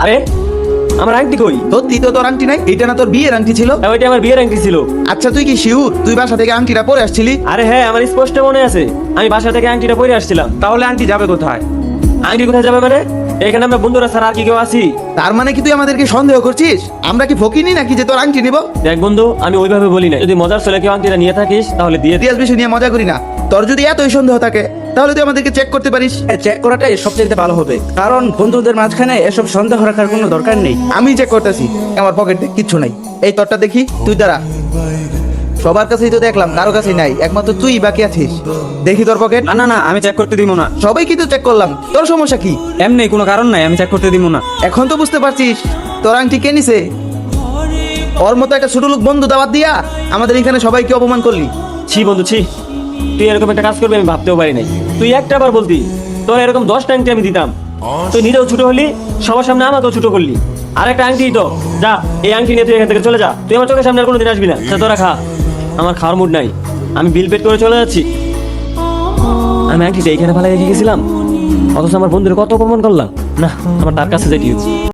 আরে আমার আংটি কই? সত্যি তো তোর আংটি নাই? এটা না তোর বিয়ের আংটি ছিল? হ্যাঁ, ওইটা আমার বিয়ের আংটি ছিল। আচ্ছা তুই কি শিওর তুই বাসা থেকে আংটিটা পরে আসছিলি? আরে হ্যাঁ, আমার স্পষ্ট মনে আছে, আমি বাসা থেকে আংটিটা পরে আসছিলাম। তাহলে আংটি যাবে কোথায়? আংটি কোথায় যাবে মানে? এখানে আমরা বন্ধুরা ছাড়া আর কি কেউ আছি? তার মানে কি তুই আমাদেরকে সন্দেহ করছিস? আমরা কি ফকিনি নাকি যে তোর আংটি নিব? দেখ বন্ধু, আমি ওইভাবে বলি না। যদি মজার চলে কেউ আংটিটা নিয়ে থাকিস তাহলে দিয়ে দে। ইতিহাস বিষয় নিয়ে মজা করি না। তোর যদি এতই সন্দেহ থাকে তাহলে তুই আমাদেরকে চেক করতে পারিস। চেক করাটাই সবচেয়ে ভালো হবে, কারণ বন্ধুদের মাঝখানে এসব সন্দেহ রাখার কোনো দরকার নেই। আমি চেক করতেছি, আমার পকেটে কিচ্ছু নাই। এই তোরটা দেখি, তুই দাঁড়া। সবার কাছেই তো দেখলাম, কারো কাছেই নাই, একমাত্র তুই বাকি আছিস। দেখি তোর পকেট। না না না, আমি চেক করতে দিব না। সবাই কিন্তু চেক করলাম, তোর সমস্যা কি? এমনি কোনো কারণ নাই, আমি চেক করতে দিব না। এখন তো বুঝতে পারছিস তোর আংটি কে নিছে। ওর মতো একটা ছোট লোক বন্ধু দাওয়াত দিয়া আমাদের এখানে সবাইকে অপমান করলি। ছি বন্ধু ছি, তুই এরকম একটা কাজ করবি আমি ভাবতেও পারি নাই। তুই একটা বার বলতি, তোর এরকম 10টা আংটি আমি দিতাম। তুই নিজেও ছোট হলি, সবার সামনে আমাকেও ছোট করলি। আর একটা আংটি তো যা, এই আংটি নিয়ে তুই এখান থেকে চলে যা। তুই আমার চোখের সামনে আর কোনোদিন আসবি না। আচ্ছা, তোরা খা, আমার খাওয়ার মুড নাই। আমি বিল পেড করে চলে যাচ্ছি। আমি আংটিটা এইখানে ফেলে রেখে গেছিলাম, অথচ আমার বন্ধুরা কত অপমান করলাম। না, আমার তার কাছে যেতে হচ্ছে।